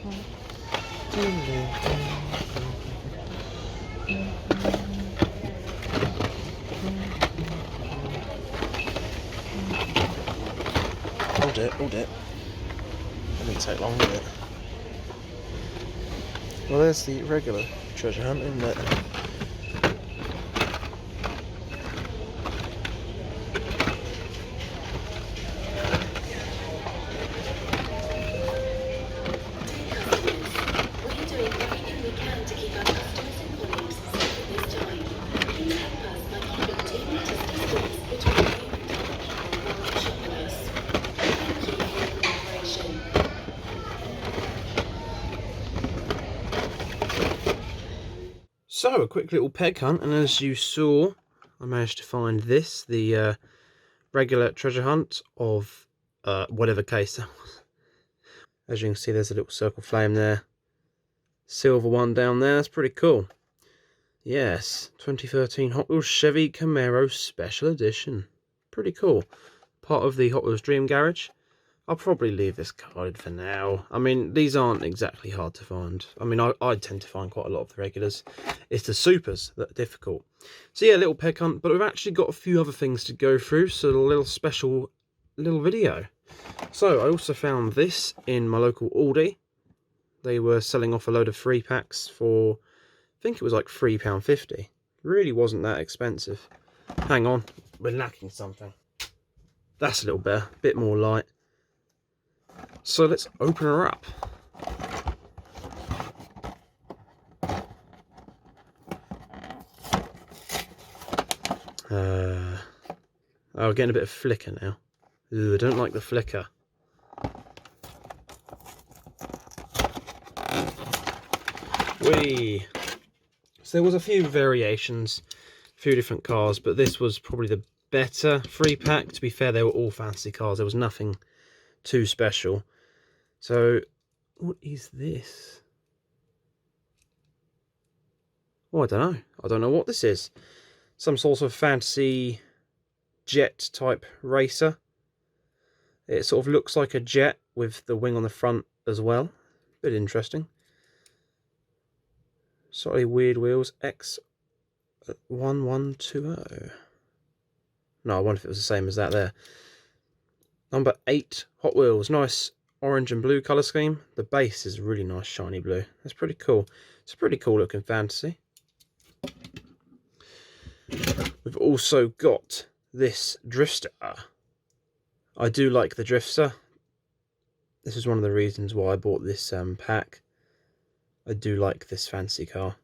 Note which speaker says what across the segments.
Speaker 1: Hold it. That didn't take long, did it? Well, there's the regular treasure hunt, isn't it? So, a quick little peg hunt, and as you saw, I managed to find this, the regular treasure hunt of whatever case that was. As you can see, there's a little circle flame there. Silver one down there, that's pretty cool. Yes, 2013 Hot Wheels Chevy Camaro Special Edition. Pretty cool. Part of the Hot Wheels Dream Garage. I'll probably leave this carded for now. I mean, these aren't exactly hard to find. I mean, I tend to find quite a lot of the regulars. It's the supers that are difficult. So yeah, little peg hunt, but we've actually got a few other things to go through, so a little special little video. So I also found this in my local Aldi. They were selling off a load of free packs for, I think it was like £3.50. Really wasn't that expensive. Hang on, we're lacking something. That's a little better, a bit more light. So let's open her up. Oh, getting a bit of flicker now. Ooh, I don't like the flicker. Whee! So there was a few variations, a few different cars, but this was probably the better free pack. To be fair, they were all fancy cars. There was nothing too special. So what is this? Oh, I don't know what this is. Some sort of fancy jet type racer. It sort of looks like a jet with the wing on the front as well. Bit interesting. Slightly weird wheels. X1120. No, I wonder if it was the same as that there. Number 8 Hot Wheels. Nice orange and blue colour scheme. The base is really nice shiny blue. That's pretty cool. It's a pretty cool looking fantasy. We've also got this Drifter. I do like the Drifter. This is one of the reasons why I bought this pack. I do like this fancy car.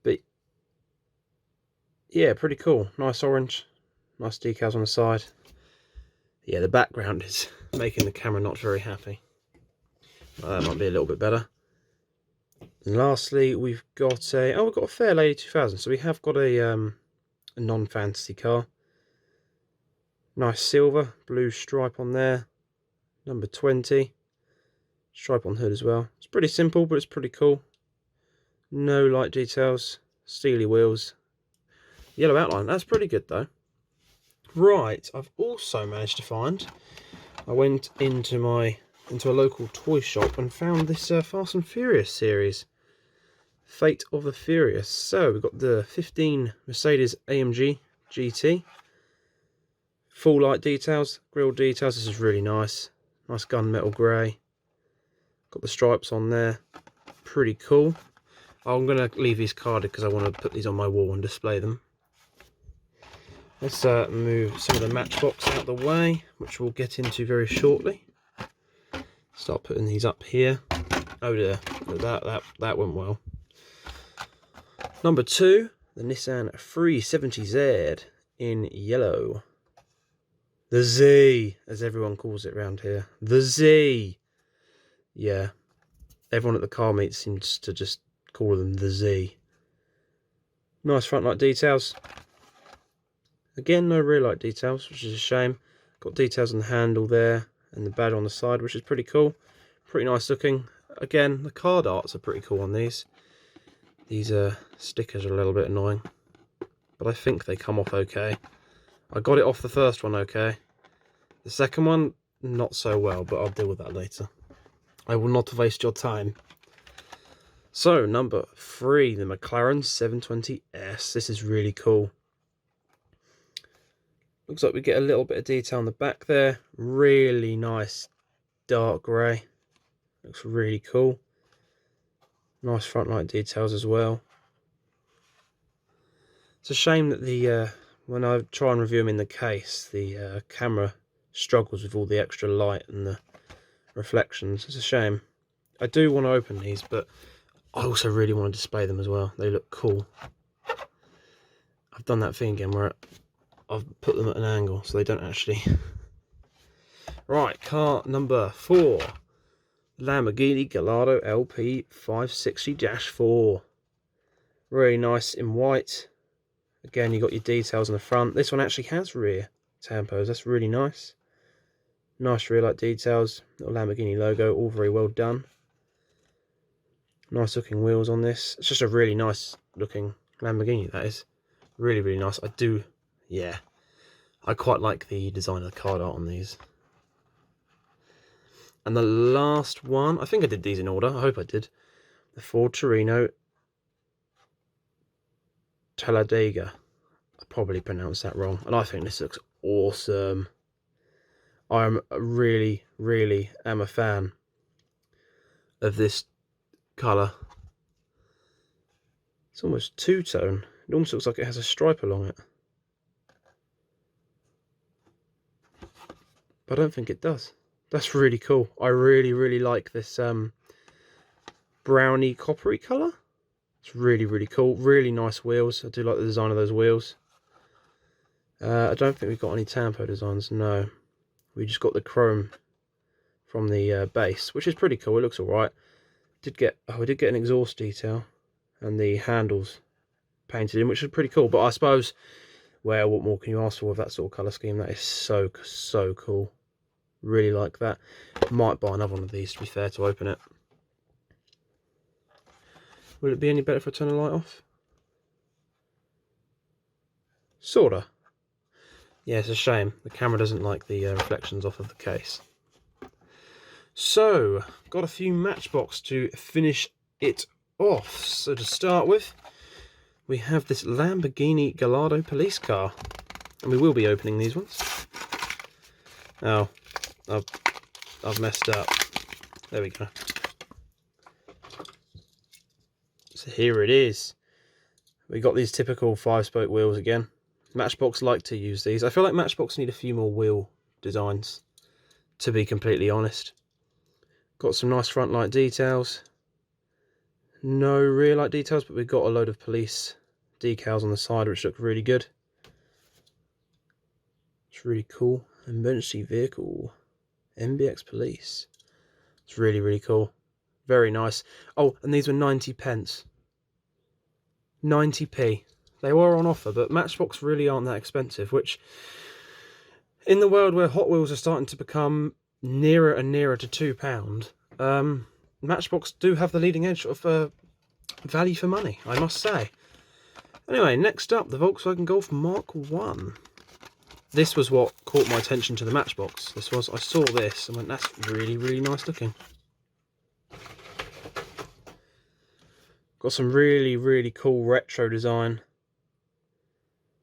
Speaker 1: But yeah, pretty cool. Nice orange. Nice decals on the side. Yeah, the background is making the camera not very happy. Well, that might be a little bit better. And lastly, we've got a Fairlady 2000. So we have got a non-fantasy car. Nice silver, blue stripe on there. Number 20. Stripe on the hood as well. It's pretty simple, but it's pretty cool. No light details. Steely wheels. Yellow outline. That's pretty good though. Right, I've also managed to find, I went into a local toy shop and found this Fast and Furious series, Fate of the Furious. So we've got the 15 Mercedes AMG GT, full light details, grille details. This is really nice, nice gunmetal grey. Got the stripes on there, pretty cool. I'm going to leave these carded because I want to put these on my wall and display them. Let's move some of the Matchbox out of the way, which we'll get into very shortly. Start putting these up here. Oh dear, that went well. Number 2, the Nissan 370Z in yellow. The Z, as everyone calls it around here. The Z. Yeah, everyone at the car meet seems to just call them the Z. Nice front light details. Again, no rear light details, which is a shame. Got details on the handle there and the badge on the side, which is pretty cool. Pretty nice looking. Again, the card arts are pretty cool on these. These stickers are a little bit annoying, but I think they come off okay. I got it off the first one okay. The second one, not so well, but I'll deal with that later. I will not waste your time. So, number 3, the McLaren 720S. This is really cool. Looks like we get a little bit of detail on the back there. Really nice dark grey. Looks really cool. Nice front light details as well. It's a shame that the when I try and review them in the case, the camera struggles with all the extra light and the reflections. It's a shame. I do want to open these, but I also really want to display them as well. They look cool. I've done that thing again where I've put them at an angle so they don't actually... Right, car number 4. Lamborghini Gallardo LP 560-4. Really nice in white. Again, you got your details on the front. This one actually has rear tampos. That's really nice. Nice rear light details. Little Lamborghini logo. All very well done. Nice looking wheels on this. It's just a really nice looking Lamborghini, that is. Really, really nice. Yeah. I quite like the design of the card art on these. And the last one, I think I did these in order. I hope I did. The Ford Torino Talladega. I probably pronounced that wrong. And I think this looks awesome. I really am a fan of this colour. It's almost two-tone. It almost looks like it has a stripe along it. But I don't think it does. That's really cool. I really like this browny coppery colour. It's really cool. Really nice wheels. I do like the design of those wheels. I don't think we've got any tampo designs, no. We just got the chrome from the base, which is pretty cool. It looks alright. We did get an exhaust detail and the handles painted in, which is pretty cool. But I suppose, well, what more can you ask for with that sort of colour scheme? That is so cool. Really like that. Might buy another one of these, to be fair, to open it. Will it be any better if I turn the light off? Sorta. Yeah, it's a shame. The camera doesn't like the reflections off of the case. So, got a few Matchbox to finish it off. So to start with, we have this Lamborghini Gallardo police car. And we will be opening these ones. Oh, I've messed up. There we go. So here it is. We got these typical 5-spoke wheels again. Matchbox like to use these. I feel like Matchbox need a few more wheel designs, to be completely honest. Got some nice front light details. No rear light details, but we've got a load of police decals on the side, which look really good. It's really cool. Emergency vehicle. MBX police. It's really cool. Very nice. Oh, and these were 90p. 90p. They were on offer, but Matchbox really aren't that expensive, which, in the world where Hot Wheels are starting to become nearer and nearer to £2, Matchbox do have the leading edge of value for money, I must say. Anyway, next up, the Volkswagen Golf Mark 1. This was what caught my attention to the Matchbox. I saw this and went, that's really nice looking. Got some really cool retro design.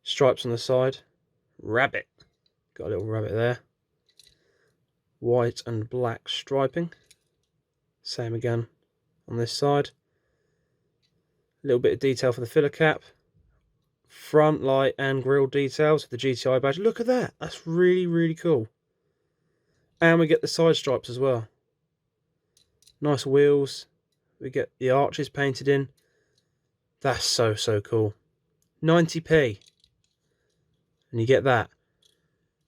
Speaker 1: Stripes on the side. Rabbit. Got a little rabbit there. White and black striping. Same again on this side. A little bit of detail for the filler cap. Front light and grille details with the GTI badge. Look at that. That's really cool. And we get the side stripes as well. Nice wheels. We get the arches painted in. That's so cool. 90p. And you get that.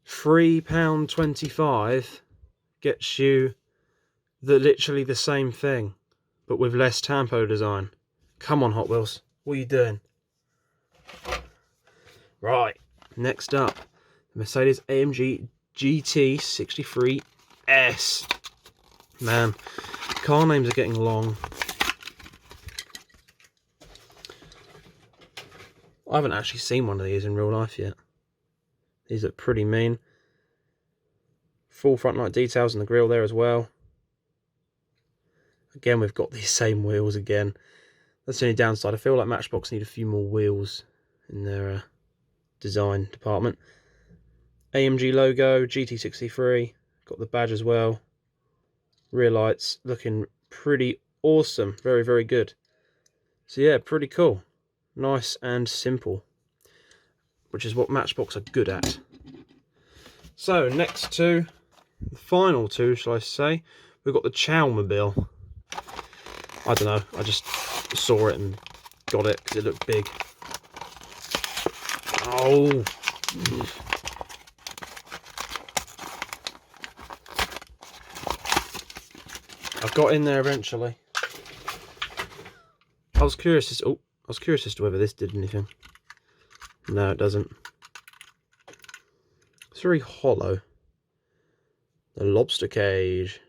Speaker 1: £3.25 gets you literally the same thing, but with less tampo design. Come on, Hot Wheels. What are you doing? Right. Next up, the Mercedes AMG GT 63S. Man, car names are getting long. I haven't actually seen one of these in real life yet. These look pretty mean. Full front light details in the grille there as well. Again, we've got these same wheels again. That's the only downside. I feel like Matchbox need a few more wheels in their design department. AMG logo, GT63, got the badge as well. Rear lights looking pretty awesome, very, very good. So yeah, pretty cool. Nice and simple, which is what Matchbox are good at. So next to, the final two, shall I say, we've got the Chowmobile. I don't know, I just saw it and got it because it looked big. Oh! I got in there eventually. I was curious as to whether this did anything. No, it doesn't. It's very hollow. The lobster cage.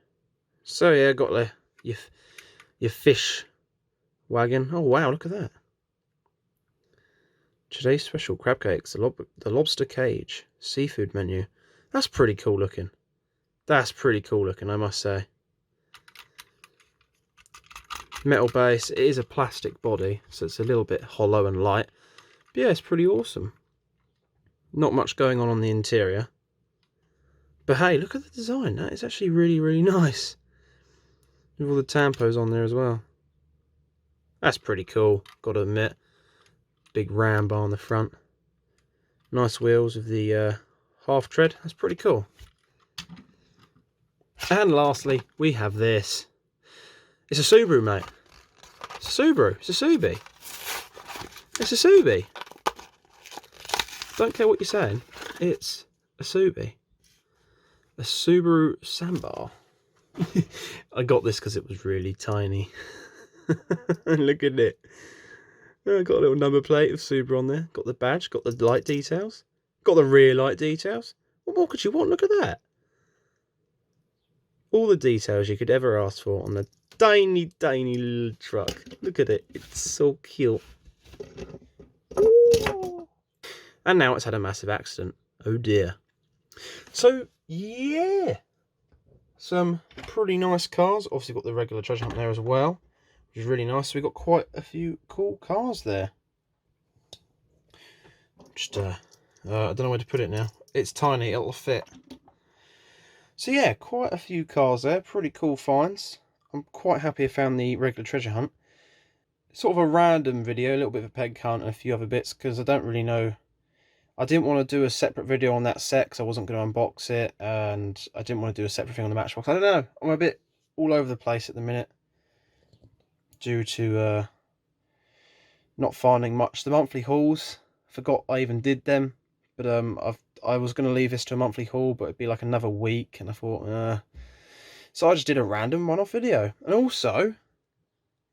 Speaker 1: So yeah, got the your fish wagon. Oh wow, look at that. Today's special crab cakes, the lobster cage seafood menu. That's pretty cool looking. That's pretty cool looking, I must say. Metal base. It is a plastic body, so it's a little bit hollow and light. But yeah, it's pretty awesome. Not much going on the interior. But hey, look at the design. That is actually really, really nice. With all the tampos on there as well. That's pretty cool, gotta admit. Big ram bar on the front. Nice wheels with the half tread. That's pretty cool. And lastly, we have this. It's a Subaru, mate. It's a Subaru. It's a Subi. It's a Subi. Don't care what you're saying. It's a Subi. A Subaru Sandbar. I got this because it was really tiny. Look at it. Got a little number plate of Subaru on there. Got the badge. Got the light details. Got the rear light details. What more could you want? Look at that. All the details you could ever ask for on the tiny, tiny little truck. Look at it. It's so cute. Ooh. And now it's had a massive accident. Oh dear. So, yeah. Some pretty nice cars. Obviously got the regular treasure hunt there as well, which is really nice. So we've got quite a few cool cars there. Just, I don't know where to put it now. It's tiny, it'll fit. So yeah, quite a few cars there. Pretty cool finds. I'm quite happy I found the regular treasure hunt. Sort of a random video, a little bit of a peg hunt and a few other bits, because I don't really know. I didn't want to do a separate video on that set because I wasn't going to unbox it, and I didn't want to do a separate thing on the Matchbox. I don't know. I'm a bit all over the place at the minute due to not finding much. The monthly hauls, forgot I even did them, but I was going to leave this to a monthly haul, but it'd be like another week, and I thought, so I just did a random one-off video. And also,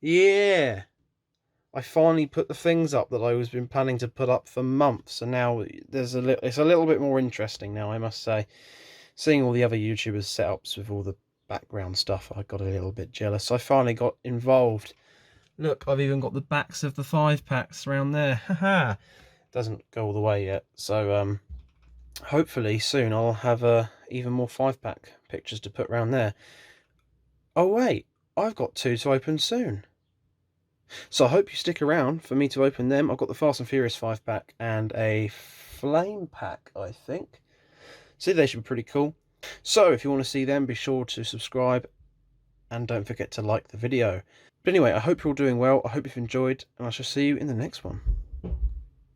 Speaker 1: yeah, I finally put the things up that I was been planning to put up for months, and now it's a little bit more interesting now, I must say. Seeing all the other YouTubers' setups with all the background stuff, I got a little bit jealous. I finally got involved. Look, I've even got the backs of the 5-packs around there. Haha. Doesn't go all the way yet, so hopefully soon I'll have even more 5-pack pictures to put around there. Oh wait, I've got 2 to open soon. So I hope you stick around for me to open them. I've got the Fast and Furious 5-pack and a Flame pack, I think. So they should be pretty cool. So if you want to see them, be sure to subscribe and don't forget to like the video. But anyway, I hope you're all doing well. I hope you've enjoyed, and I shall see you in the next one.